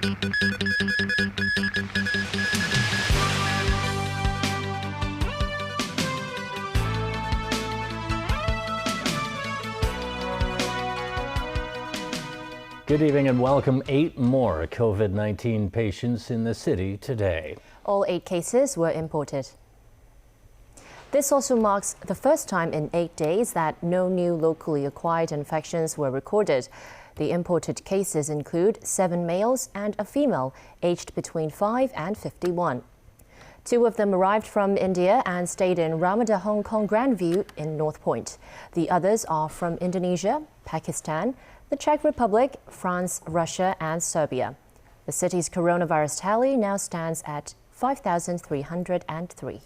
Good evening and welcome. 8 more COVID-19 patients in the city today. All 8 cases were imported. This also marks the first time in 8 days that no new locally acquired infections were recorded. The imported cases include 7 males and a female aged between 5 and 51. 2 of them arrived from India and stayed in Ramada Hong Kong Grandview in North Point. The others are from Indonesia, Pakistan, the Czech Republic, France, Russia and Serbia. The city's coronavirus tally now stands at 5,303.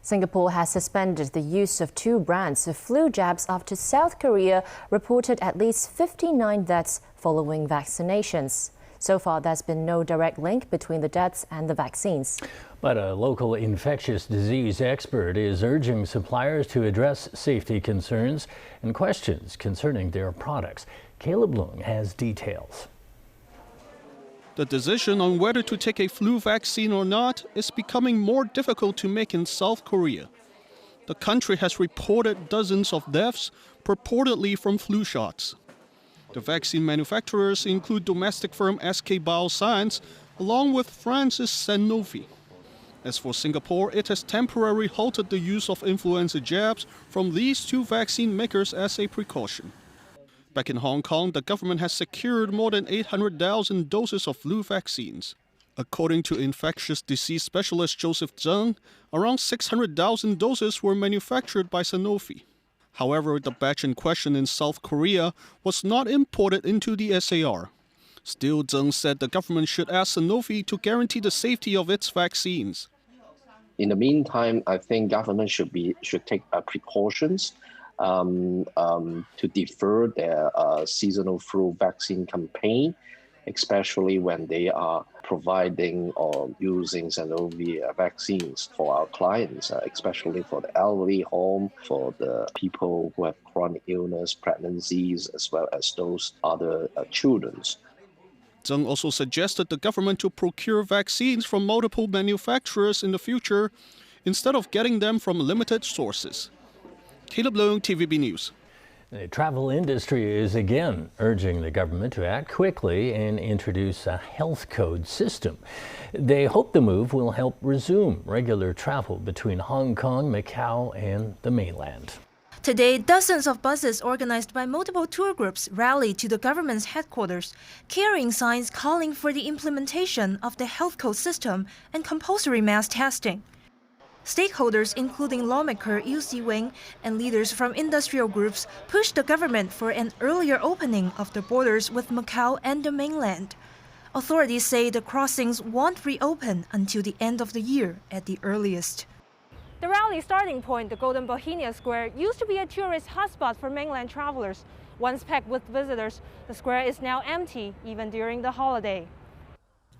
Singapore has suspended the use of 2 brands of flu jabs after South Korea reported at least 59 deaths following vaccinations. So far, there's been no direct link between the deaths and the vaccines. But a local infectious disease expert is urging suppliers to address safety concerns and questions concerning their products. Caleb Leung has details. The decision on whether to take a flu vaccine or not is becoming more difficult to make in South Korea. The country has reported dozens of deaths, purportedly from flu shots. The vaccine manufacturers include domestic firm SK Bioscience, along with France's Sanofi. As for Singapore, it has temporarily halted the use of influenza jabs from these 2 vaccine makers as a precaution. Back in Hong Kong, the government has secured more than 800,000 doses of flu vaccines. According to infectious disease specialist Joseph Zheng, around 600,000 doses were manufactured by Sanofi. However, the batch in question in South Korea was not imported into the SAR. Still, Zheng said the government should ask Sanofi to guarantee the safety of its vaccines. In the meantime, I think government should take precautions to defer their seasonal flu vaccine campaign, especially when they are providing or using Sanofi vaccines for our clients, especially for the elderly home, for the people who have chronic illness, pregnancies, as well as those other children. Zheng also suggested the government to procure vaccines from multiple manufacturers in the future instead of getting them from limited sources. Caleb Leung, TVB News. The travel industry is again urging the government to act quickly and introduce a health code system. They hope the move will help resume regular travel between Hong Kong, Macau, and the mainland. Today, dozens of buses organized by multiple tour groups rallied to the government's headquarters, carrying signs calling for the implementation of the health code system and compulsory mass testing. Stakeholders, including lawmaker Yu Si-wing and leaders from industrial groups, pushed the government for an earlier opening of the borders with Macau and the mainland. Authorities say the crossings won't reopen until the end of the year at the earliest. The rally starting point, the Golden Bohemia Square, used to be a tourist hotspot for mainland travelers. Once packed with visitors, the square is now empty, even during the holiday.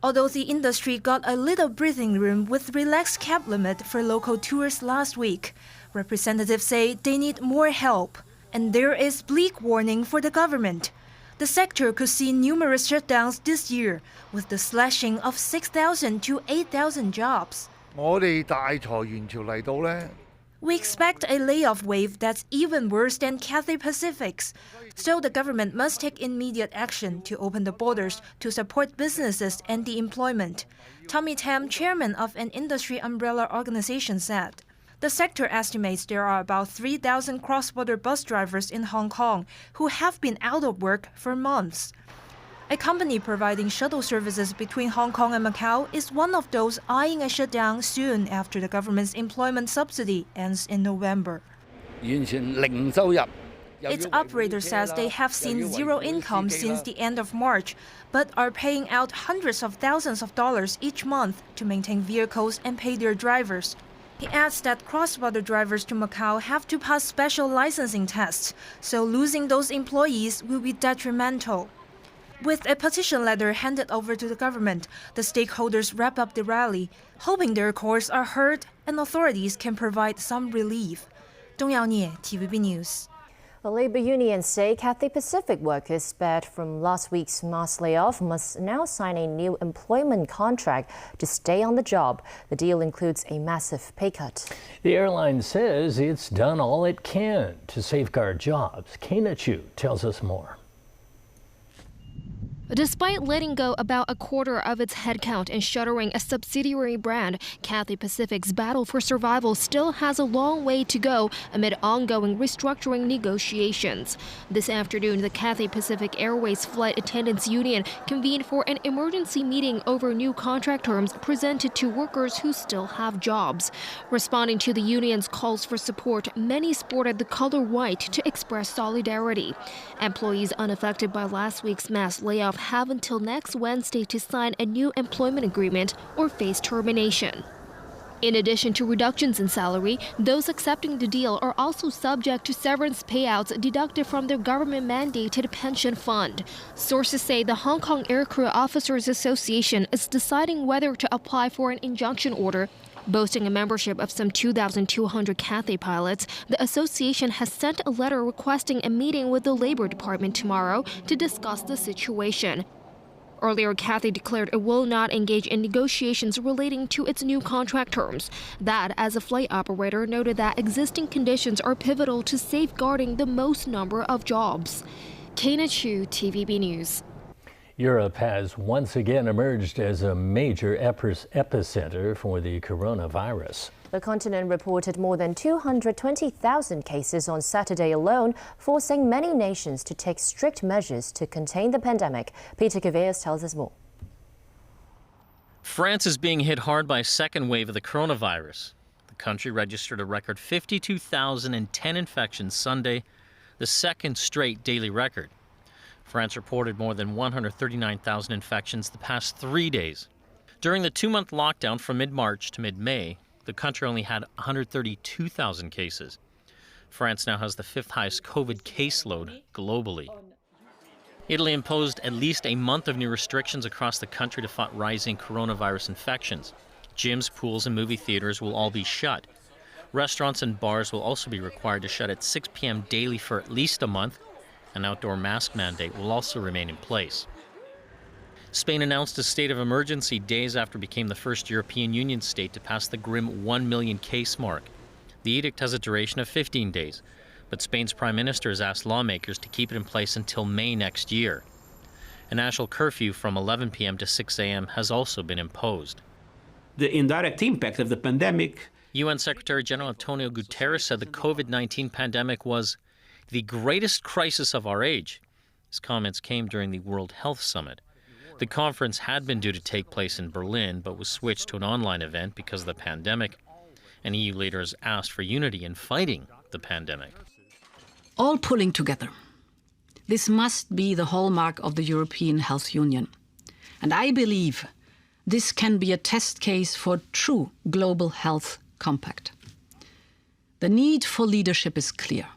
Although the industry got a little breathing room with relaxed cap limit for local tours last week, representatives say they need more help. And there is bleak warning for the government. The sector could see numerous shutdowns this year, with the slashing of 6,000 to 8,000 jobs. We expect a layoff wave that's even worse than Cathay Pacific's. So the government must take immediate action to open the borders to support businesses and the employment. Tommy Tam, chairman of an industry umbrella organization, said. The sector estimates there are about 3,000 cross-border bus drivers in Hong Kong who have been out of work for months. A company providing shuttle services between Hong Kong and Macau is one of those eyeing a shutdown soon after the government's employment subsidy ends in November. Its operator says they have seen zero income since the end of March, but are paying out hundreds of thousands of dollars each month to maintain vehicles and pay their drivers. He adds that cross-border drivers to Macau have to pass special licensing tests, so losing those employees will be detrimental. With a petition letter handed over to the government, the stakeholders wrap up the rally, hoping their calls are heard and authorities can provide some relief. Dong Yao Nie, TVB News. The labor unions say Cathay Pacific workers spared from last week's mass layoff must now sign a new employment contract to stay on the job. The deal includes a massive pay cut. The airline says it's done all it can to safeguard jobs. Kana Chu tells us more. Despite letting go about a quarter of its headcount and shuttering a subsidiary brand, Cathay Pacific's battle for survival still has a long way to go amid ongoing restructuring negotiations. This afternoon, the Cathay Pacific Airways Flight Attendants Union convened for an emergency meeting over new contract terms presented to workers who still have jobs. Responding to the union's calls for support, many sported the color white to express solidarity. Employees unaffected by last week's mass layoff have until next Wednesday to sign a new employment agreement or face termination. In addition to reductions in salary, those accepting the deal are also subject to severance payouts deducted from their government-mandated pension fund. Sources say the Hong Kong Aircrew Officers Association is deciding whether to apply for an injunction order. Boasting a membership of some 2,200 Cathay pilots, the association has sent a letter requesting a meeting with the Labor Department tomorrow to discuss the situation. Earlier, Cathay declared it will not engage in negotiations relating to its new contract terms. That, as a flight operator, noted that existing conditions are pivotal to safeguarding the most number of jobs. Kana Chu, TVB News. Europe has once again emerged as a major epicenter for the coronavirus. The continent reported more than 220,000 cases on Saturday alone, forcing many nations to take strict measures to contain the pandemic. Peter Cavillas tells us more. France is being hit hard by a second wave of the coronavirus. The country registered a record 52,010 infections Sunday, the second straight daily record. France reported more than 139,000 infections the past 3 days. During the 2-month lockdown from mid-March to mid-May, the country only had 132,000 cases. France now has the 5th highest COVID caseload globally. Italy imposed at least a month of new restrictions across the country to fight rising coronavirus infections. Gyms, pools, and movie theaters will all be shut. Restaurants and bars will also be required to shut at 6 p.m. daily for at least a month. An outdoor mask mandate will also remain in place. Spain announced a state of emergency days after it became the first European Union state to pass the grim 1 million case mark. The edict has a duration of 15 days, but Spain's prime minister has asked lawmakers to keep it in place until May next year. A national curfew from 11 p.m. to 6 a.m. has also been imposed. The indirect impact of the pandemic. UN Secretary General Antonio Guterres said the COVID-19 pandemic was the greatest crisis of our age. His comments came during the World Health Summit. The conference had been due to take place in Berlin, but was switched to an online event because of the pandemic. And EU leaders asked for unity in fighting the pandemic. All pulling together. This must be the hallmark of the European Health Union. And I believe this can be a test case for true global health compact. The need for leadership is clear.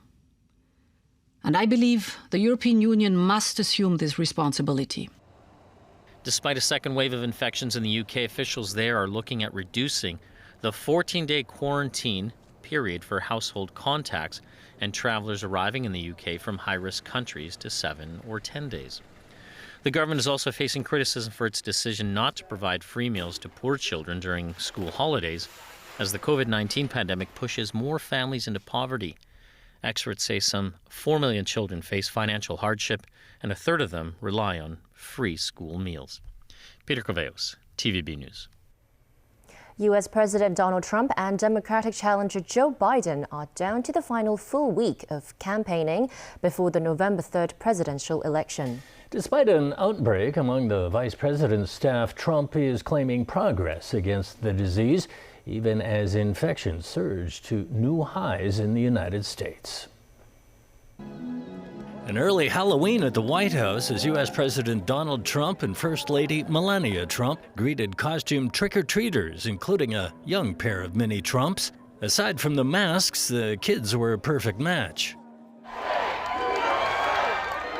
And I believe the European Union must assume this responsibility. Despite a second wave of infections in the UK, officials there are looking at reducing the 14-day quarantine period for household contacts and travelers arriving in the UK from high-risk countries to 7 or 10 days. The government is also facing criticism for its decision not to provide free meals to poor children during school holidays, as the COVID-19 pandemic pushes more families into poverty. Experts say some 4 million children face financial hardship, and a third of them rely on free school meals. Peter Cavillas, TVB News. U.S. President Donald Trump and Democratic challenger Joe Biden are down to the final full week of campaigning before the November 3rd presidential election. Despite an outbreak among the vice president's staff, Trump is claiming progress against the disease, even as infections surge to new highs in the United States. An early Halloween at the White House as U.S. President Donald Trump and First Lady Melania Trump greeted costume trick-or-treaters, including a young pair of mini Trumps. Aside from the masks, the kids were a perfect match.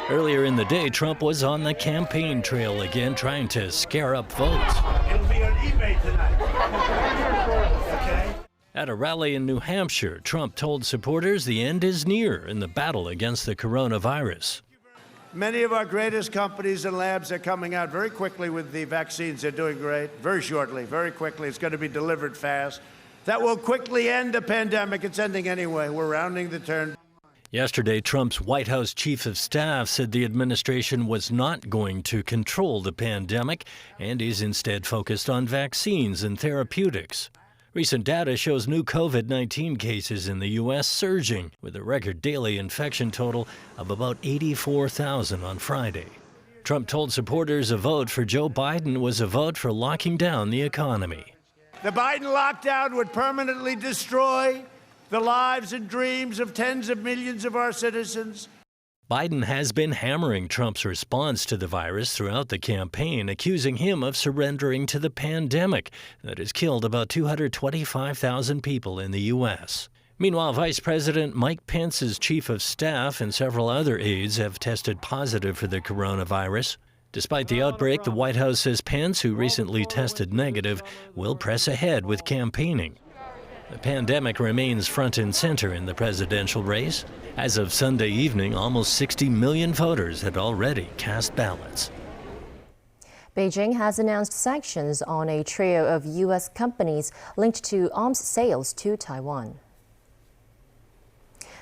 Earlier in the day, Trump was on the campaign trail again, trying to scare up votes. It'll be on eBay tonight. Okay? At a rally in New Hampshire, Trump told supporters the end is near in the battle against the coronavirus. Many of our greatest companies and labs are coming out very quickly with the vaccines. They're doing great, very shortly, very quickly. It's going to be delivered fast. That will quickly end the pandemic. It's ending anyway. We're rounding the turn. Yesterday, Trump's White House chief of staff said the administration was not going to control the pandemic and is instead focused on vaccines and therapeutics. Recent data shows new COVID-19 cases in the U.S. surging, with a record daily infection total of about 84,000 on Friday. Trump told supporters a vote for Joe Biden was a vote for locking down the economy. The Biden lockdown would permanently destroy the lives and dreams of tens of millions of our citizens. Biden has been hammering Trump's response to the virus throughout the campaign, accusing him of surrendering to the pandemic that has killed about 225,000 people in the U.S. Meanwhile, Vice President Mike Pence's chief of staff and several other aides have tested positive for the coronavirus. Despite the outbreak, the White House says Pence, who recently tested negative, will press ahead with campaigning. The pandemic remains front and center in the presidential race. As of Sunday evening, almost 60 million voters had already cast ballots. Beijing has announced sanctions on a trio of U.S. companies linked to arms sales to Taiwan.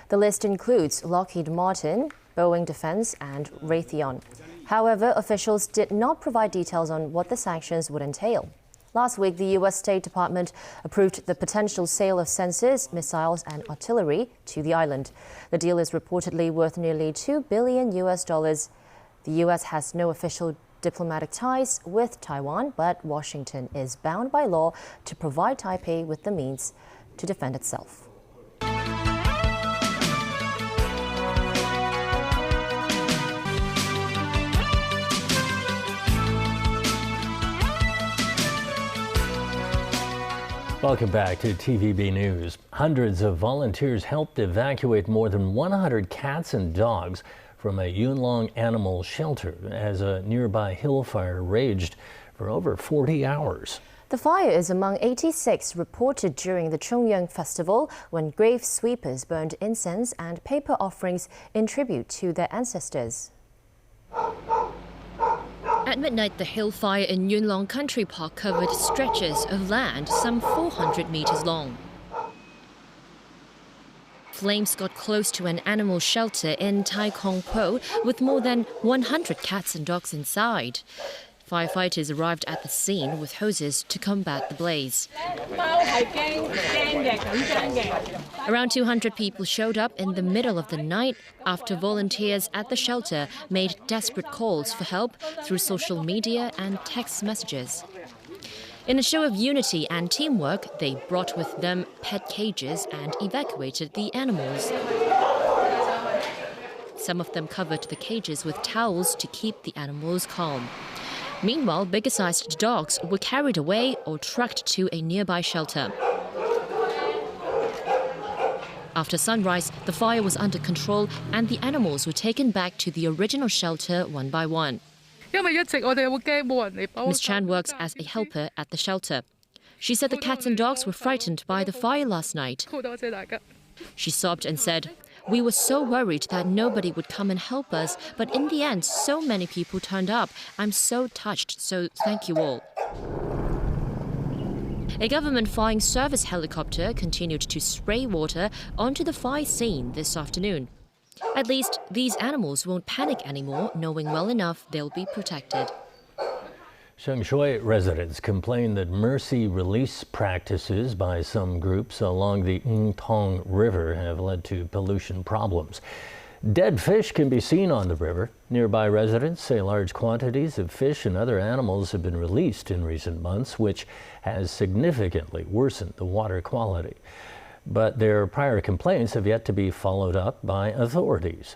The list includes Lockheed Martin, Boeing Defense, and Raytheon. However, officials did not provide details on what the sanctions would entail. Last week, the U.S. State Department approved the potential sale of sensors, missiles, and artillery to the island. The deal is reportedly worth nearly $2 billion. The U.S. has no official diplomatic ties with Taiwan, but Washington is bound by law to provide Taipei with the means to defend itself. Welcome back to TVB News. Hundreds of volunteers helped evacuate more than 100 cats and dogs from a Yunlong animal shelter as a nearby hill fire raged for over 40 hours. The fire is among 86 reported during the Chongyang Festival, when grave sweepers burned incense and paper offerings in tribute to their ancestors. At midnight, the hill fire in Yunlong Country Park covered stretches of land some 400 meters long. Flames got close to an animal shelter in Tai Kong Po with more than 100 cats and dogs inside. Firefighters arrived at the scene with hoses to combat the blaze. Around 200 people showed up in the middle of the night after volunteers at the shelter made desperate calls for help through social media and text messages. In a show of unity and teamwork, they brought with them pet cages and evacuated the animals. Some of them covered the cages with towels to keep the animals calm. Meanwhile, bigger-sized dogs were carried away or trucked to a nearby shelter. After sunrise, the fire was under control and the animals were taken back to the original shelter one by one. Ms. Chan works as a helper at the shelter. She said the cats and dogs were frightened by the fire last night. She sobbed and said, "We were so worried that nobody would come and help us, but in the end, so many people turned up. I'm so touched, so thank you all." A government flying service helicopter continued to spray water onto the fire scene this afternoon. At least these animals won't panic anymore, knowing well enough they'll be protected. Shengshui residents complain that mercy release practices by some groups along the Yingtong River have led to pollution problems. Dead fish can be seen on the river. Nearby residents say large quantities of fish and other animals have been released in recent months, which has significantly worsened the water quality. But their prior complaints have yet to be followed up by authorities.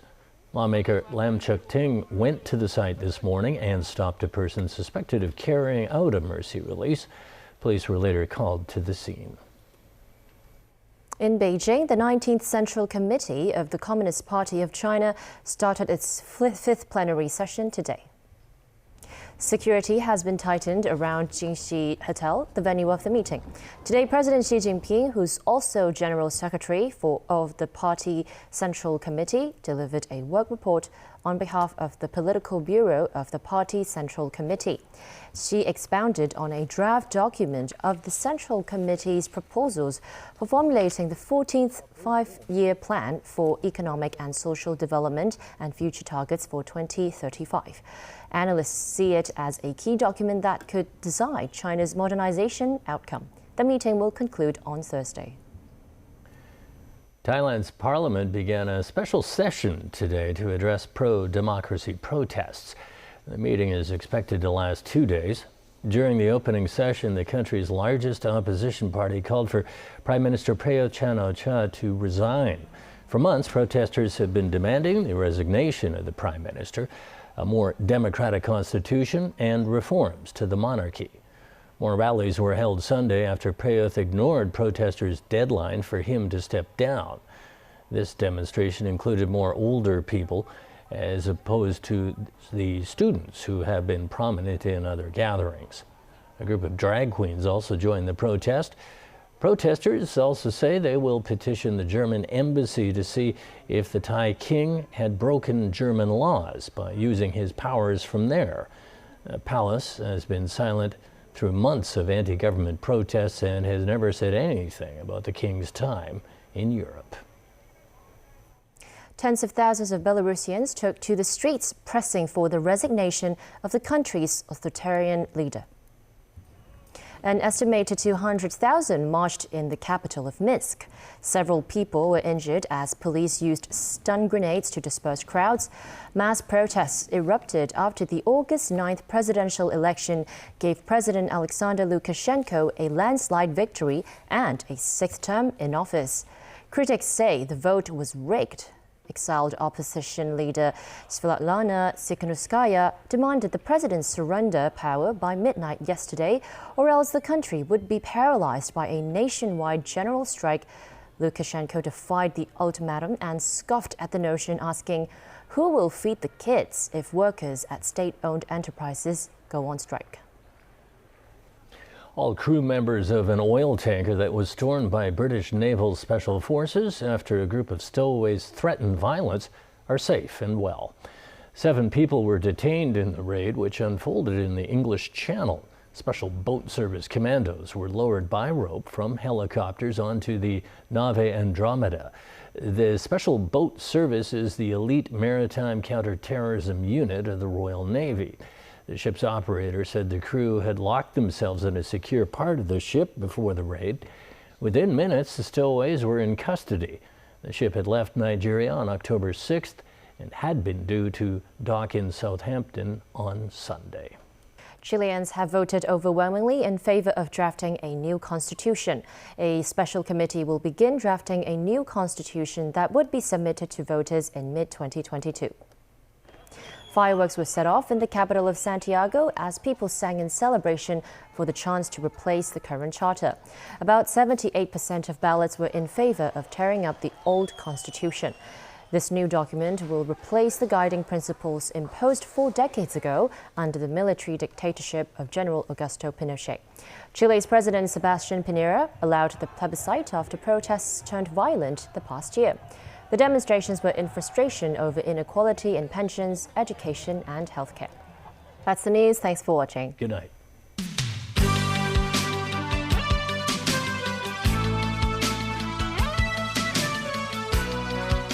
Lawmaker Lam Chuk-ting went to the site this morning and stopped a person suspected of carrying out a mercy release. Police were later called to the scene. In Beijing, the 19th Central Committee of the Communist Party of China started its fifth plenary session today. Security has been tightened around Jinxi Hotel, the venue of the meeting. Today, President Xi Jinping, who's also General Secretary of the Party Central Committee, delivered a work report on behalf of the Political Bureau of the Party Central Committee. Xi expounded on a draft document of the Central Committee's proposals for formulating the 14th five-year plan for economic and social development and future targets for 2035. Analysts see it as a key document that could decide China's modernization outcome. The meeting will conclude on Thursday. Thailand's parliament began a special session today to address pro-democracy protests. The meeting is expected to last 2 days. During the opening session, the country's largest opposition party called for Prime Minister Prayut Chan-o-cha to resign. For months, protesters have been demanding the resignation of the prime minister, a more democratic constitution, and reforms to the monarchy. More rallies were held Sunday after Prayut ignored protesters' deadline for him to step down. This demonstration included more older people as opposed to the students who have been prominent in other gatherings. A group of drag queens also joined the protest. Protesters also say they will petition the German embassy to see if the Thai king had broken German laws by using his powers from there. The palace has been silent through months of anti-government protests and has never said anything about the king's time in Europe. Tens of thousands of Belarusians took to the streets pressing for the resignation of the country's authoritarian leader. An estimated 200,000 marched in the capital of Minsk. Several people were injured as police used stun grenades to disperse crowds. Mass protests erupted after the August 9th presidential election gave President Alexander Lukashenko a landslide victory and a sixth term in office. Critics say the vote was rigged. Exiled opposition leader Svetlana Tikhanovskaya demanded the president surrender power by midnight yesterday, or else the country would be paralyzed by a nationwide general strike. Lukashenko defied the ultimatum and scoffed at the notion, asking, "Who will feed the kids if workers at state-owned enterprises go on strike?" All crew members of an oil tanker that was stormed by British Naval Special Forces after a group of stowaways threatened violence are safe and well. 7 people were detained in the raid, which unfolded in the English Channel. Special boat service commandos were lowered by rope from helicopters onto the Nave Andromeda. The Special Boat Service is the elite maritime counterterrorism unit of the Royal Navy. The ship's operator said the crew had locked themselves in a secure part of the ship before the raid. Within minutes, the stowaways were in custody. The ship had left Nigeria on October 6th and had been due to dock in Southampton on Sunday. Chileans have voted overwhelmingly in favor of drafting a new constitution. A special committee will begin drafting a new constitution that would be submitted to voters in mid-2022. Fireworks were set off in the capital of Santiago as people sang in celebration for the chance to replace the current charter. About 78% of ballots were in favor of tearing up the old constitution. This new document will replace the guiding principles imposed 4 decades ago under the military dictatorship of General Augusto Pinochet. Chile's President Sebastián Piñera allowed the plebiscite after protests turned violent the past year. The demonstrations were in frustration over inequality in pensions, education, and healthcare. That's the news. Thanks for watching. Good night.